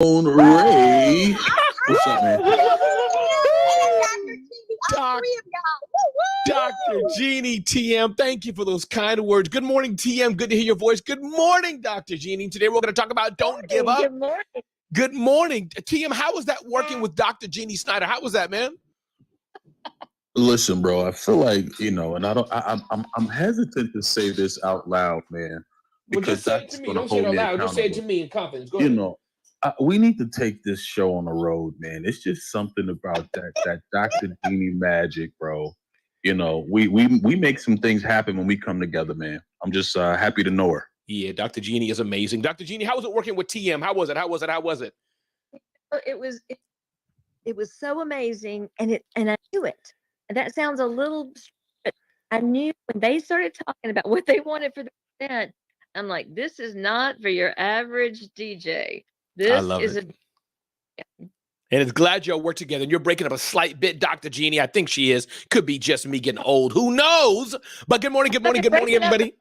Ray. What's up, man? Dr. Jeannie TM, thank you for those kind words. Good morning, TM. Good to hear your voice. Good morning, Dr. Jeannie. Today we're going to talk about don't give up. Good morning. Good morning. TM, how was that working with Dr. Jeannie Snyder? How was that, man? Listen, bro, I feel like, and I'm hesitant to say this out loud, man. Well, just say it to me. Don't say it out loud. Just say it to me in confidence. Go ahead. We need to take this show on the road, man. It's just something about that Dr. Jeannie magic, bro. We make some things happen when we come together, man. I'm just happy to know her. Yeah, Dr. Jeannie is amazing. Dr. Jeannie, how was it working with TM? How was it? It was so amazing, and I knew it. And that sounds a little, but I knew when they started talking about what they wanted for the event. I'm like, this is not for your average DJ. I love it. And it's glad y'all work together. And you're breaking up a slight bit, Dr. Jeannie. I think she is. Could be just me getting old. Who knows? But good morning, everybody.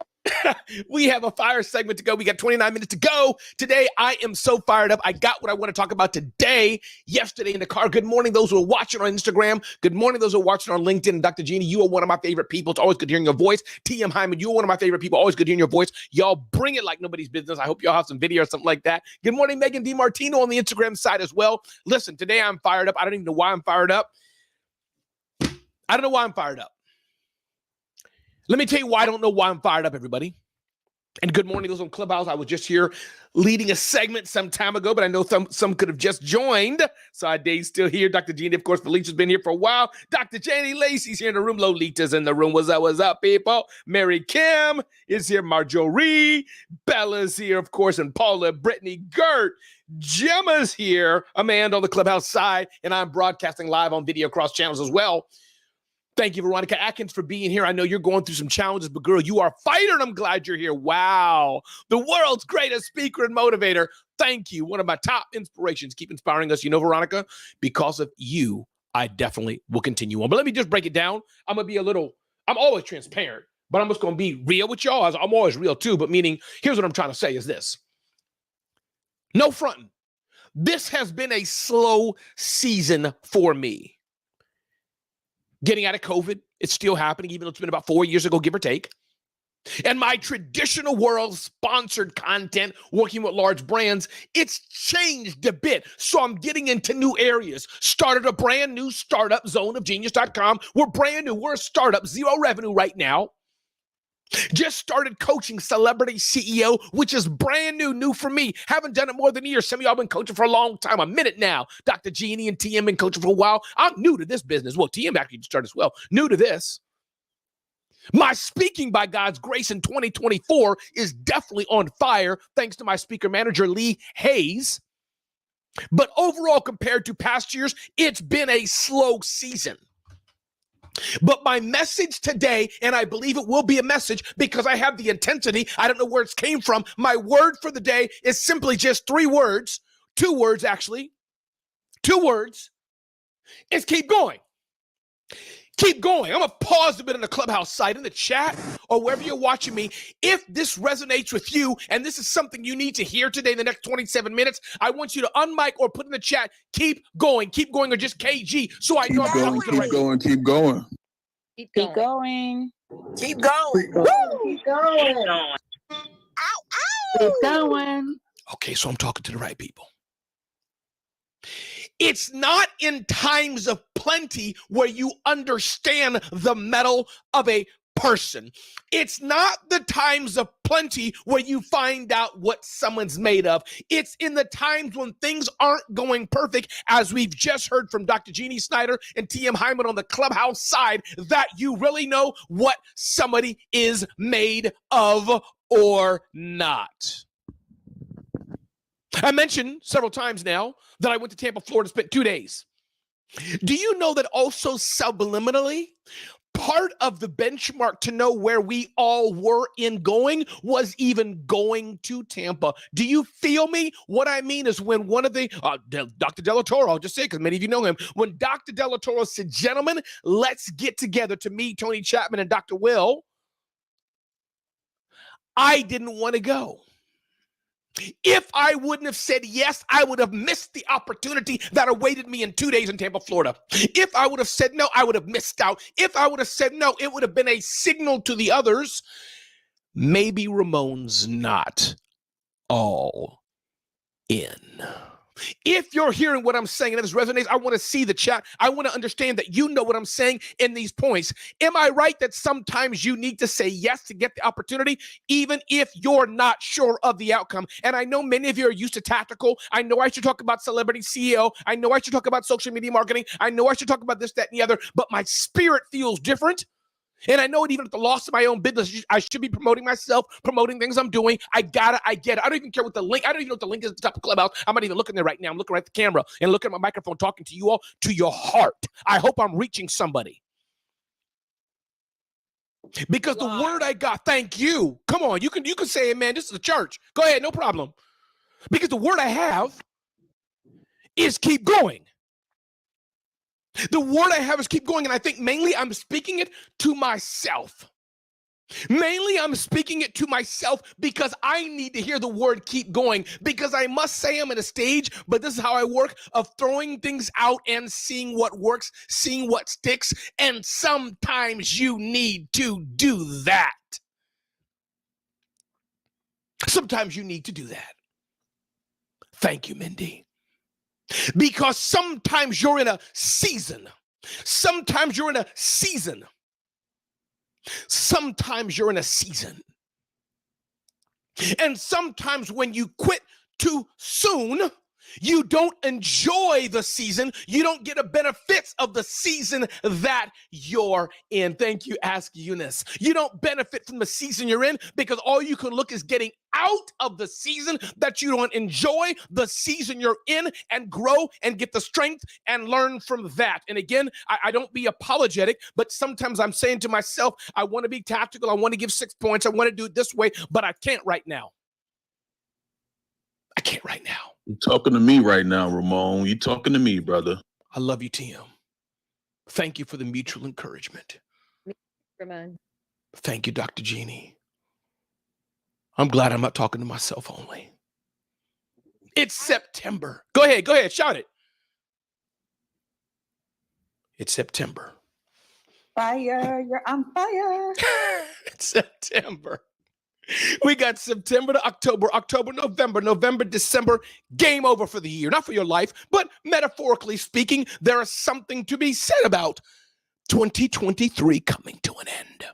We have a fire segment to go. We got 29 minutes to go. Today, I am so fired up. I got what I want to talk about today, yesterday in the car. Good morning, those who are watching on Instagram. Good morning, those who are watching on LinkedIn. And Dr. Jeannie, you are one of my favorite people. It's always good hearing your voice. TM Hyman, you are one of my favorite people. Always good hearing your voice. Y'all bring it like nobody's business. I hope y'all have some video or something like that. Good morning, Megan DiMartino on the Instagram side as well. Listen, today I'm fired up. I don't even know why I'm fired up. Let me tell you why I don't know why I'm fired up, everybody. And good morning, those on Clubhouse. I was just here leading a segment some time ago, but I know some could have just joined. Dave's still here. Dr. Jeannie, of course, Felicia's been here for a while. Dr. Jenny Lacey's here in the room. Lolita's in the room. What's up, people? Mary Kim is here. Marjorie. Bella's here, of course, and Paula, Brittany, Gert. Gemma's here. Amanda on the Clubhouse side, and I'm broadcasting live on video across channels as well. Thank you, Veronica Atkins, for being here. I know you're going through some challenges, but girl, you are a fighter, and I'm glad you're here. Wow. The world's greatest speaker and motivator. Thank you. One of my top inspirations. Keep inspiring us. Veronica, because of you, I definitely will continue on. But let me just break it down. I'm always transparent, but I'm just going to be real with y'all. I'm always real too, but meaning, here's what I'm trying to say is this. No fronting. This has been a slow season for me. Getting out of COVID, it's still happening, even though it's been about 4 years ago, give or take. And my traditional world-sponsored content, working with large brands, it's changed a bit. So I'm getting into new areas. Started a brand new startup, zoneofgenius.com. We're brand new. We're a startup, zero revenue right now. Just started coaching Celebrity CEO, which is brand new for me. Haven't done it more than a year. Some of y'all been coaching for a long time, a minute now. Dr. Jeannie and TM been coaching for a while. I'm new to this business. Well, TM actually started as well. New to this. My speaking, by God's grace, in 2024 is definitely on fire, thanks to my speaker manager, Lee Hayes. But overall, compared to past years, it's been a slow season. But my message today, and I believe it will be a message because I have the intensity. I don't know where it came from. My word for the day is simply just 3 words. 2 words, actually. 2 words. It's keep going. Keep going. I'm going to pause a bit on the Clubhouse site, in the chat, or wherever you're watching me. If this resonates with you, and this is something you need to hear today in the next 27 minutes, I want you to unmic or put in the chat, keep going, or just KG, so I know I'm talking to the right people. Keep going. Keep going. Keep going. Woo! Keep going. Ow, ow. Keep going. Okay, so I'm talking to the right people. It's not in times of plenty where you understand the mettle of a person. It's not the times of plenty where you find out what someone's made of. It's in the times when things aren't going perfect, as we've just heard from Dr. Jeannie Snyder and TM Hyman on the Clubhouse side, that you really know what somebody is made of or not. I mentioned several times now that I went to Tampa, Florida, spent 2 days. Do you know that also subliminally, part of the benchmark to know where we all were in going was even going to Tampa? Do you feel me? What I mean is when one of the, Dr. De La Toro, I'll just say it because many of you know him, when Dr. De La Toro said, gentlemen, let's get together to meet Tony Chapman and Dr. Will, I didn't want to go. If I wouldn't have said yes, I would have missed the opportunity that awaited me in 2 days in Tampa, Florida. If I would have said no, I would have missed out. If I would have said no, it would have been a signal to the others. Maybe Ramon's not all in. If you're hearing what I'm saying and this resonates, I want to see the chat. I want to understand that you know what I'm saying in these points. Am I right that sometimes you need to say yes to get the opportunity, even if you're not sure of the outcome? And I know many of you are used to tactical. I know I should talk about celebrity CEO. I know I should talk about social media marketing. I know I should talk about this, that, and the other, but my spirit feels different. And I know it, even at the loss of my own business, I should be promoting myself, promoting things I'm doing. I get it. I don't even care what the link, I don't even know what the link is at the top of Clubhouse. I'm not even looking there right now. I'm looking right at the camera and looking at my microphone, talking to you all, to your heart. I hope I'm reaching somebody. Because the word I got, thank you. Come on, you can say amen. This is a church. Go ahead, no problem. Because the word I have is keep going. The word I have is keep going, and I think mainly I'm speaking it to myself. Mainly I'm speaking it to myself because I need to hear the word keep going, because I must say I'm at a stage, but this is how I work, of throwing things out and seeing what works, seeing what sticks, and sometimes you need to do that. Sometimes you need to do that. Thank you, Mindy. Because sometimes you're in a season. Sometimes you're in a season. Sometimes you're in a season. And sometimes when you quit too soon, you don't enjoy the season. You don't get the benefits of the season that you're in. Thank you, Ask Eunice. You don't benefit from the season you're in because all you can look is getting out of the season that you don't enjoy, the season you're in, and grow and get the strength and learn from that. And again, I don't be apologetic, but sometimes I'm saying to myself, I want to be tactical. I want to give 6 points. I want to do it this way, but I can't right now. I can't right now. You're talking to me right now, Ramon. You're talking to me, brother. I love you, TM. Thank you for the mutual encouragement. Ramon. Thank you, Dr. Jeannie. I'm glad I'm not talking to myself only. It's September. Go ahead, shout it. It's September. Fire, you're on fire. It's September. We got September to October, November, December, game over for the year. Not for your life, but metaphorically speaking, there is something to be said about 2023 coming to an end.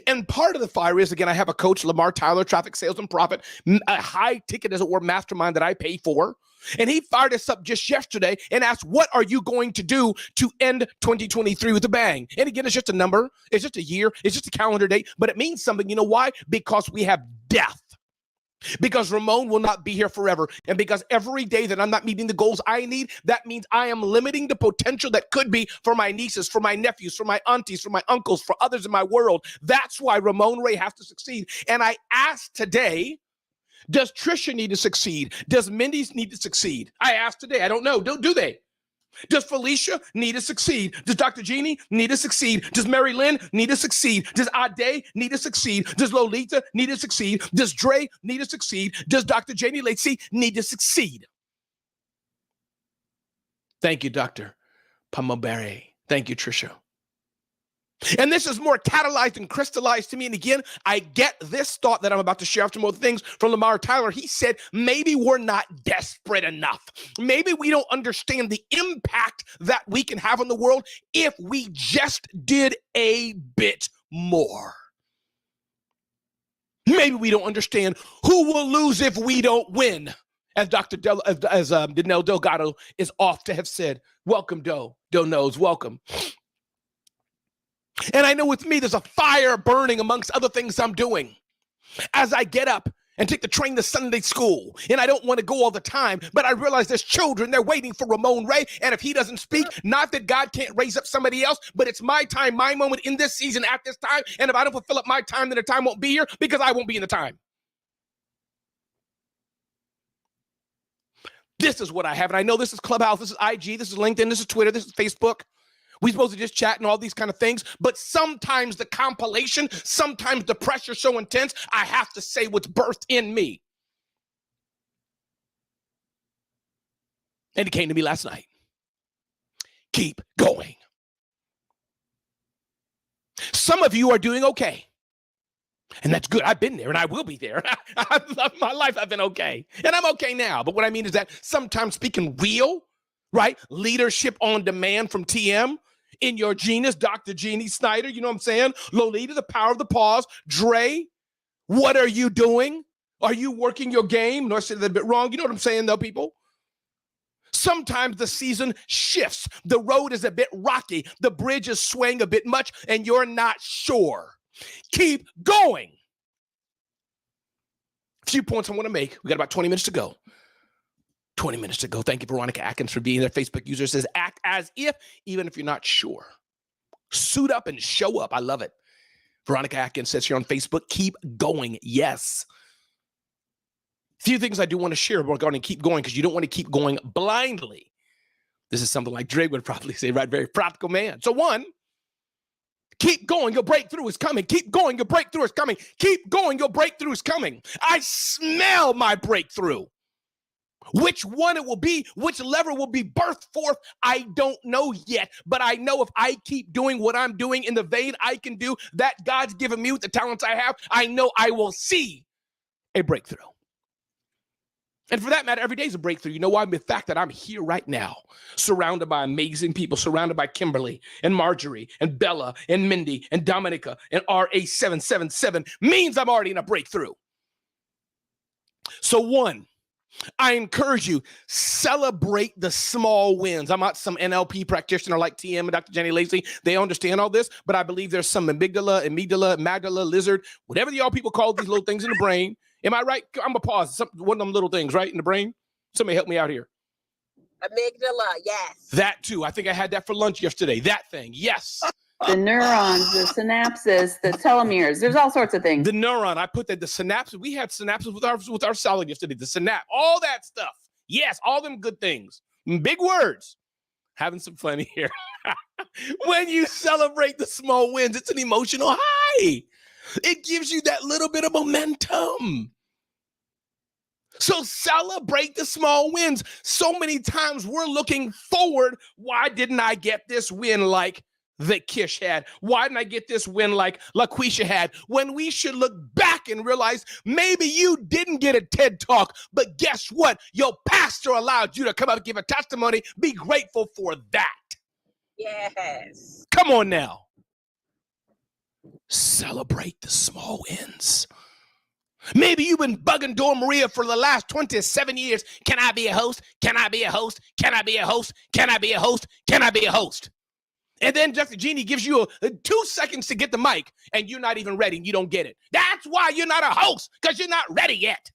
And part of the fire is, again, I have a coach, Lamar Tyler, traffic sales and profit, a high ticket, as it were, mastermind that I pay for. And he fired us up just yesterday and asked, what are you going to do to end 2023 with a bang? And again, it's just a number. It's just a year. It's just a calendar date. But it means something. You know why? Because we have death. Because Ramon will not be here forever. And because every day that I'm not meeting the goals I need, that means I am limiting the potential that could be for my nieces, for my nephews, for my aunties, for my uncles, for others in my world. That's why Ramon Ray has to succeed. And I asked today, does Trisha need to succeed? Does Mindy need to succeed? I asked today. I don't know. Do they? Does Felicia need to succeed? Does Dr. Jeannie need to succeed? Does Mary Lynn need to succeed? Does Ade need to succeed? Does Lolita need to succeed? Does Dre need to succeed? Does Dr. Janie Lacey need to succeed? Thank you, Dr. Pamabere. Thank you, Trisha. And this is more catalyzed and crystallized to me. And again, I get this thought that I'm about to share after more things from Lamar Tyler. He said, maybe we're not desperate enough. Maybe we don't understand the impact that we can have on the world if we just did a bit more. Maybe we don't understand who will lose if we don't win. As Danelle Delgado is off to have said, welcome, Doe. Doe knows, welcome. And I know with me, there's a fire burning amongst other things I'm doing. As I get up and take the train to Sunday school, and I don't want to go all the time, but I realize there's children, they're waiting for Ramon Ray, and if he doesn't speak, not that God can't raise up somebody else, but it's my time, my moment in this season at this time, and if I don't fulfill up my time, then the time won't be here because I won't be in the time. This is what I have, and I know this is Clubhouse, this is IG, this is LinkedIn, this is Twitter, this is Facebook. We're supposed to just chat and all these kind of things, but sometimes the compilation, sometimes the pressure's so intense, I have to say what's birthed in me. And it came to me last night. Keep going. Some of you are doing okay. And that's good. I've been there and I will be there. My life, I've been okay. And I'm okay now. But what I mean is that sometimes speaking real, right? Leadership on demand from TM in your genius, Dr. Jeannie Snyder, you know what I'm saying? Lolita, the power of the pause. Dre, what are you doing? Are you working your game? No, I said that a bit wrong. You know what I'm saying though, people? Sometimes the season shifts. The road is a bit rocky. The bridge is swaying a bit much and you're not sure. Keep going. A few points I want to make. We got about 20 minutes to go. 20 minutes to go. Thank you, Veronica Atkins, for being there. Facebook user says, act as if, even if you're not sure. Suit up and show up. I love it. Veronica Atkins says here on Facebook, keep going. Yes. Few things I do want to share regarding keep going, because you don't want to keep going blindly. This is something like Drake would probably say, right? Very practical man. So one, keep going, your breakthrough is coming. Keep going, your breakthrough is coming. Keep going, your breakthrough is coming. I smell my breakthrough. Which one it will be, which lever will be birthed forth, I don't know yet. But I know if I keep doing what I'm doing in the vein I can do, that God's given me with the talents I have, I know I will see a breakthrough. And for that matter, every day is a breakthrough. You know why? The fact that I'm here right now, surrounded by amazing people, surrounded by Kimberly and Marjorie and Bella and Mindy and Dominica and RA777 means I'm already in a breakthrough. So one, I encourage you, celebrate the small wins. I'm not some NLP practitioner like TM and Dr. Jenny Lacey. They understand all this, but I believe there's some amygdala, magdala, lizard, whatever y'all people call these little things in the brain. Am I right? I'm going to pause. One of them little things, right, in the brain. Somebody help me out here. Amygdala, yes. That too. I think I had that for lunch yesterday. That thing, yes. The neurons, the synapses, the telomeres. There's all sorts of things. The neuron, I put that, the synapses. We had synapses with our salad yesterday. The synapse, all that stuff. Yes, all them good things. Big words. Having some fun here. When you celebrate the small wins, it's an emotional high. It gives you that little bit of momentum. So celebrate the small wins. So many times we're looking forward. Why didn't I get this win like that Kish had? Why didn't I get this win like LaQuisha had? When we should look back and realize maybe you didn't get a TED Talk, but guess what? Your pastor allowed you to come up and give a testimony. Be grateful for that. Yes. Come on now. Celebrate the small wins. Maybe you've been bugging Dora Maria for the last 27 years. Can I be a host? Can I be a host? Can I be a host? Can I be a host? Can I be a host? And then Dr. Jeannie gives you 2 seconds to get the mic, and you're not even ready. You don't get it. That's why you're not a host, because you're not ready yet.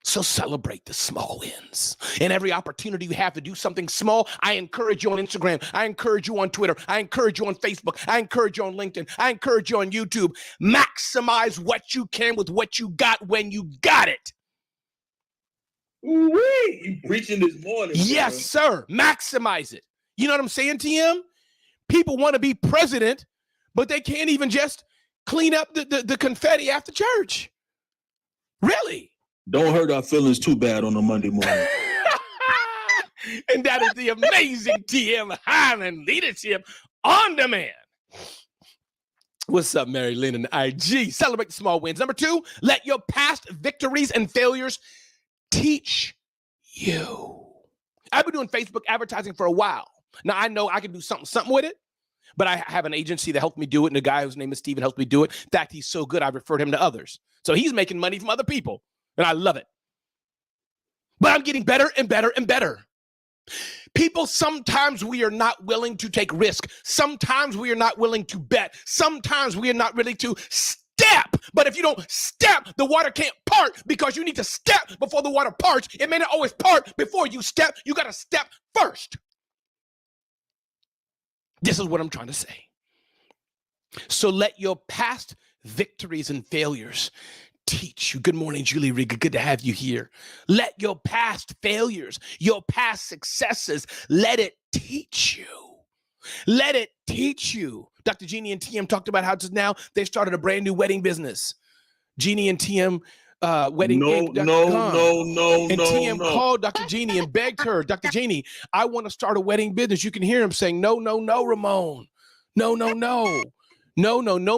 So celebrate the small wins. And every opportunity you have to do something small, I encourage you on Instagram. I encourage you on Twitter. I encourage you on Facebook. I encourage you on LinkedIn. I encourage you on YouTube. Maximize what you can with what you got when you got it. Ooh-wee, you preaching this morning. Yes, sir. Maximize it. You know what I'm saying, TM? People want to be president, but they can't even just clean up the confetti after church. Really? Don't hurt our feelings too bad on a Monday morning. And that is the amazing TM Hyland leadership on demand. What's up, Mary Lynn and IG? Celebrate the small wins. Number 2, let your past victories and failures teach you. I've been doing Facebook advertising for a while. Now, I know I can do something with it, but I have an agency that helped me do it, and the guy whose name is Steven helped me do it. In fact, he's so good, I referred him to others. So he's making money from other people, and I love it. But I'm getting better and better and better. People, sometimes we are not willing to take risk. Sometimes we are not willing to bet. Sometimes we are not willing to step. But if you don't step, the water can't part, because you need to step before the water parts. It may not always part before you step. You got to step first. This is what I'm trying to say. So let your past victories and failures teach you. Good morning, Julie Riga. Good to have you here. Let your past failures, your past successes, let it teach you. Let it teach you. Dr. Jeannie and TM talked about how just now they've started a brand new wedding business. Jeannie and TM weddinginc.com. No, And TM called Dr. Jeannie and begged her, Dr. Jeannie, I want to start a wedding business. You can hear him saying, no, Ramon. No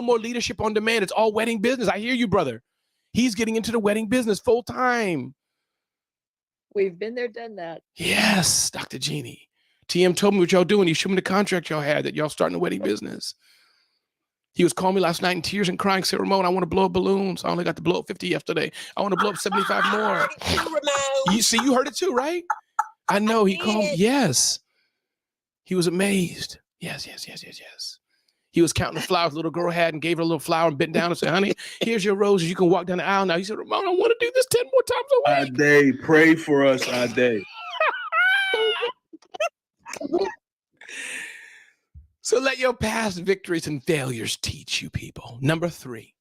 more leadership on demand. It's all wedding business. I hear you, brother. He's getting into the wedding business full time. We've been there, done that. Yes, Dr. Jeannie. TM told me what y'all doing. He showed me the contract y'all had that y'all starting a wedding business. He was calling me last night in tears and crying, said, Ramon, I want to blow up balloons. I only got to blow up 50 yesterday. I want to blow up 75 more. You see, you heard it too, right? I know. He called me. Yes. He was amazed. Yes. He was counting the flowers the little girl had and gave her a little flower and bent down and said, honey, here's your roses. You can walk down the aisle now. He said, Ramon, I want to do this 10 more times a week. Ade, pray for us, Ade. So let your past victories and failures teach you, people. Number 3,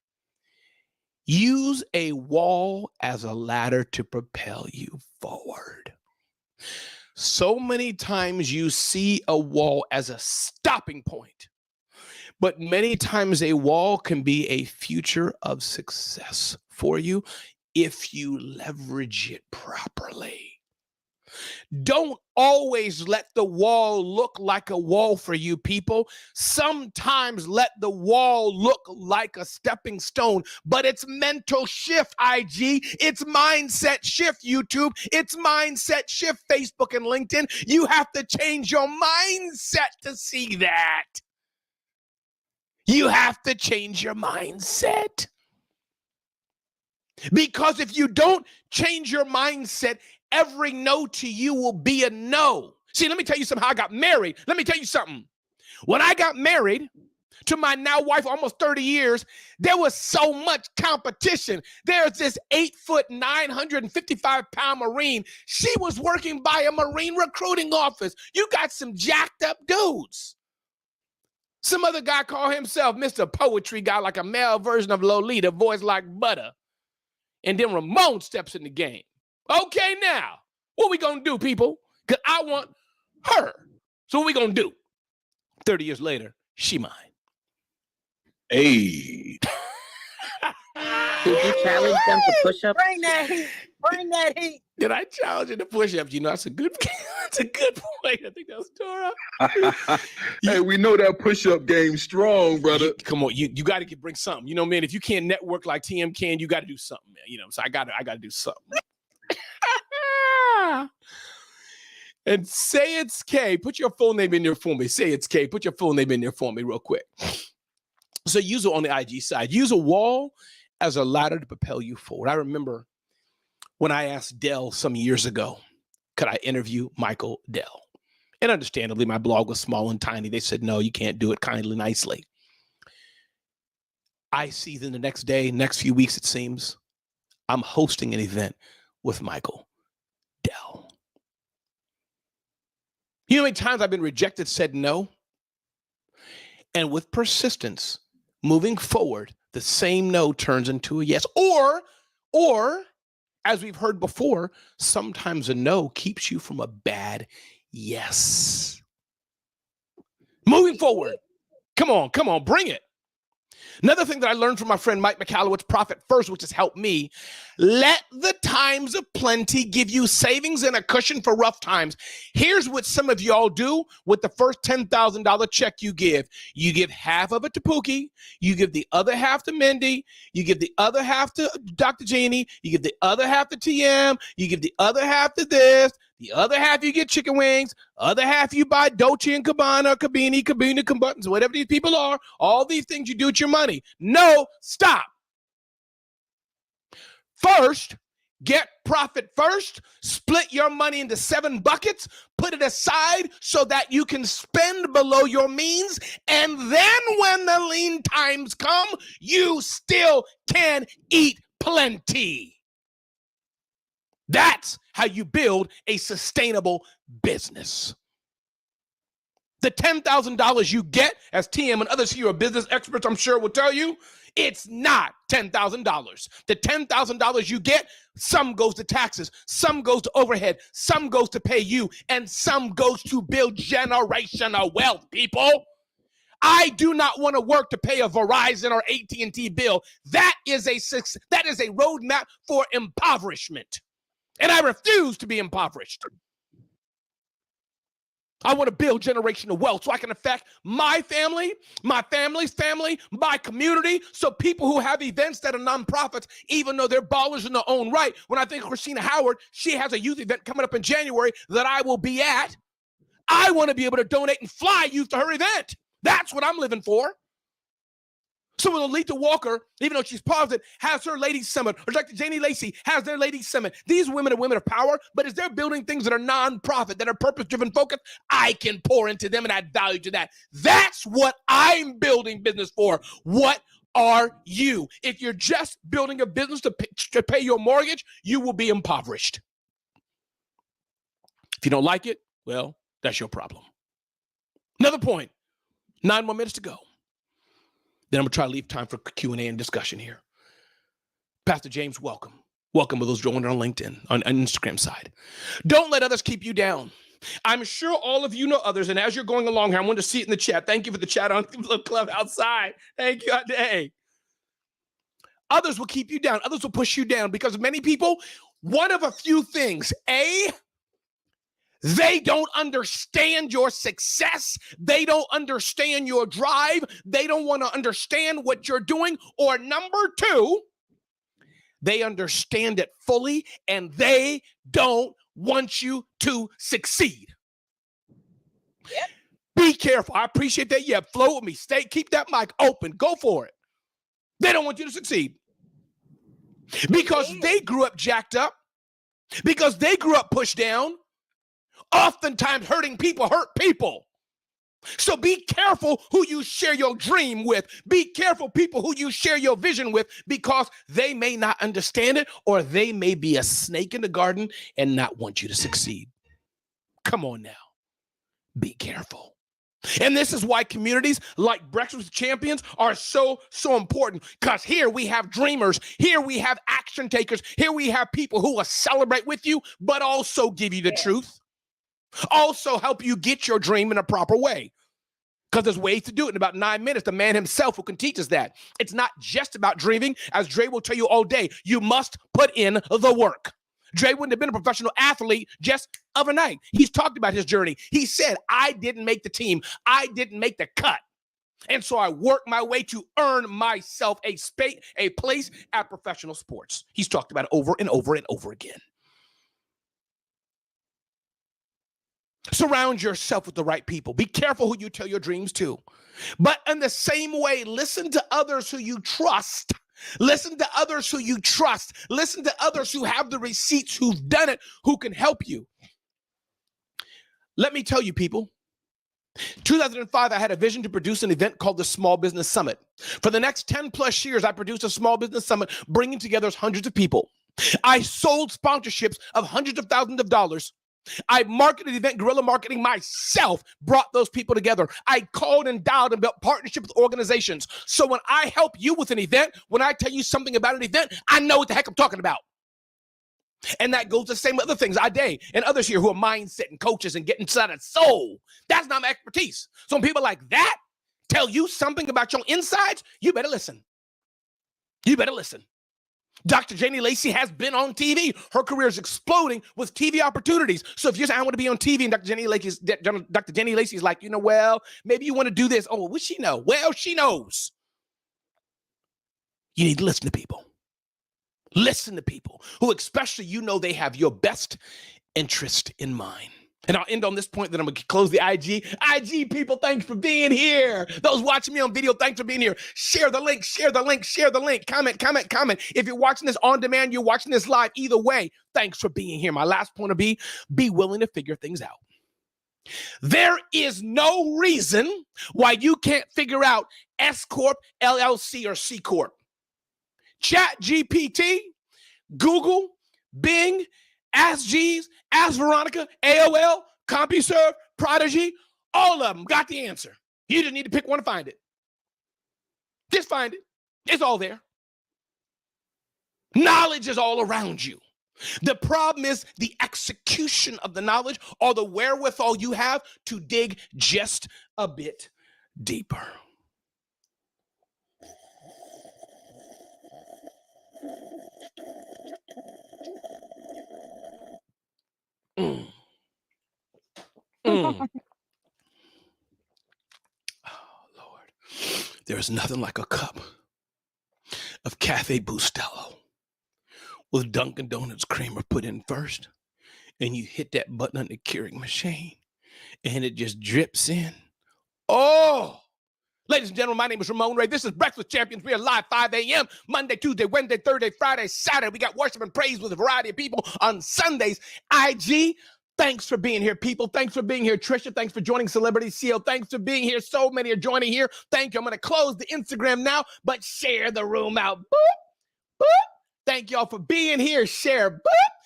use a wall as a ladder to propel you forward. So many times you see a wall as a stopping point, but many times a wall can be a future of success for you if you leverage it properly. Don't always let the wall look like a wall for you, people. Sometimes let the wall look like a stepping stone, but it's mental shift, IG. It's mindset shift, YouTube. It's mindset shift, Facebook and LinkedIn. You have to change your mindset to see that. You have to change your mindset. Because if you don't change your mindset, every no to you will be a no. See, let me tell you something how I got married. Let me tell you something. When I got married to my now wife, almost 30 years, there was so much competition. There's this 8-foot, 955-pound Marine. She was working by a Marine recruiting office. You got some jacked up dudes. Some other guy called himself Mr. Poetry Guy, like a male version of Lolita, voice like butter. And then Ramon steps in the game. Okay, now, what we gonna do, people? Because I want her. So what we gonna do? 30 years later, she mine. Hey. Did you challenge them to push up? Bring that heat. Bring that heat. Did I challenge you to push-ups? You know, that's a good point. I think that was Dora. Hey, we know that push-up game strong, brother. Come on, you got to bring something. You know, man, if you can't network like TM can, you got to do something, man. You know, so I got to do something. And Say It's K. Put your full name in there for me. Say It's K. Put your full name in there for me real quick. So use it on the IG side. Use a wall as a ladder to propel you forward. I remember when I asked Dell some years ago, could I interview Michael Dell? And understandably, my blog was small and tiny. They said, no, you can't do it kindly, nicely. I see then the next day, next few weeks, it seems, I'm hosting an event with Michael Dell. You know how many times I've been rejected, said no? And with persistence, moving forward, the same no turns into a yes. Or, as we've heard before, sometimes a no keeps you from a bad yes. Moving forward. Come on, bring it. Another thing that I learned from my friend Mike Michalowicz, Profit First, which has helped me, let the times of plenty give you savings and a cushion for rough times. Here's what some of y'all do with the first $10,000 check you give. You give half of it to Pookie. You give the other half to Mindy. You give the other half to Dr. Jeannie. You give the other half to TM. You give the other half to this. The other half you get chicken wings. Other half you buy Dolce and Gabbana, Cabini, buttons, whatever these people are. All these things you do with your money. No, stop. First, get profit first. Split your money into 7 buckets. Put it aside so that you can spend below your means. And then when the lean times come, you still can eat plenty. That's how you build a sustainable business. The $10,000 you get, as TM and others here are business experts, I'm sure will tell you, it's not $10,000. The $10,000 you get, some goes to taxes, some goes to overhead, some goes to pay you, and some goes to build generational wealth, people. I do not want to work to pay a Verizon or AT&T bill. That is a roadmap for impoverishment. And I refuse to be impoverished. I want to build generational wealth so I can affect my family, my family's family, my community. So people who have events that are nonprofits, even though they're ballers in their own right, when I think of Christina Howard, she has a youth event coming up in January that I will be at. I want to be able to donate and fly youth to her event. That's what I'm living for. So when Alita Walker, even though she's positive, has her ladies summit, or Dr. Janie Lacey has their ladies summit, these women are women of power, but as they're building things that are nonprofit, that are purpose-driven focused, I can pour into them and add value to that. That's what I'm building business for. What are you? If you're just building a business to pay your mortgage, you will be impoverished. If you don't like it, well, that's your problem. Another point, 9 more minutes to go. Then I'm going to try to leave time for Q&A and discussion here. Pastor James, welcome. Welcome to those joining on LinkedIn, on Instagram side. Don't let others keep you down. I'm sure all of you know others, and as you're going along here, I want to see it in the chat. Thank you for the chat on the club outside. Thank you, Ade. Others will keep you down. Others will push you down because many people, one of a few things. A, they don't understand your success. They don't understand your drive. They don't want to understand what you're doing. Or number two, they understand it fully and they don't want you to succeed. Yep. Be careful. I appreciate that. Yeah, flow with me. Keep that mic open. Go for it. They don't want you to succeed because they grew up jacked up, because they grew up pushed down. Oftentimes hurting people hurt people. So be careful who you share your dream with. Be careful people who you share your vision with, because they may not understand it, or they may be a snake in the garden and not want you to succeed. Come on now. Be careful. And this is why communities like Breakfast with Champions are so important, because here we have dreamers, here we have action takers, here we have people who will celebrate with you, but also give you the truth. Also help you get your dream in a proper way, because there's ways to do it in about 9 minutes. The man himself who can teach us that. It's not just about dreaming. As Dre will tell you all day, you must put in the work. Dre wouldn't have been a professional athlete just overnight. He's talked about his journey. He said, I didn't make the team. I didn't make the cut. And so I worked my way to earn myself a place at professional sports. He's talked about it over and over and over again. Surround yourself with the right people. Be careful who you tell your dreams to. But in the same way, listen to others who you trust. Listen to others who you trust. Listen to others who have the receipts, who've done it, who can help you. Let me tell you, people, 2005, I had a vision to produce an event called the Small Business Summit. For the next 10 plus years, I produced a small business summit, bringing together hundreds of people. I sold sponsorships of hundreds of thousands of dollars. I marketed the event, guerrilla marketing myself, brought those people together. I called and dialed and built partnerships with organizations. So when I help you with an event, when I tell you something about an event, I know what the heck I'm talking about. And that goes the same with other things. Ade and others here who are mindset and coaches and getting inside of soul. That's not my expertise. So when people like that tell you something about your insides, you better listen. You better listen. Dr. Janie Lacey has been on TV. Her career is exploding with TV opportunities. So if you're saying, I want to be on TV, and Dr. Janie Lacey is like, well, maybe you want to do this. Oh, what she know? Well, she knows. You need to listen to people. Listen to people who, especially, they have your best interest in mind. And I'll end on this point, then I'm going to close the IG. IG people, thanks for being here. Those watching me on video, thanks for being here. Share the link, share the link, share the link. Comment. If you're watching this on demand, you're watching this live, either way, thanks for being here. My last point will be willing to figure things out. There is no reason why you can't figure out S Corp, LLC, or C Corp. Chat GPT, Google, Bing, Ask Jeeves, Ask Veronica, AOL, CompuServe, Prodigy, all of them got the answer. You just need to pick one and find it. Just find it. It's all there. Knowledge is all around you. The problem is the execution of the knowledge, or the wherewithal you have to dig just a bit deeper. Mm. Mm. Oh, Lord. There's nothing like a cup of Cafe Bustelo with Dunkin' Donuts creamer put in first, and you hit that button on the Keurig machine, and it just drips in. Oh! Ladies and gentlemen, my name is Ramon Ray. This is Breakfast Champions. We are live 5 a.m. Monday, Tuesday, Wednesday, Thursday, Friday, Saturday. We got worship and praise with a variety of people on Sundays. IG, thanks for being here, people. Thanks for being here. Trisha, thanks for joining Celebrity CEO. Thanks for being here. So many are joining here. Thank you. I'm going to close the Instagram now, but share the room out. Boop, boop. Thank y'all for being here. Share, boop.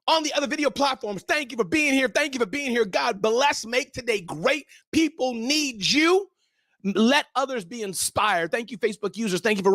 On the other video platforms, thank you for being here. Thank you for being here. God bless. Make today great. People need you. Let others be inspired. Thank you, Facebook users. Thank you for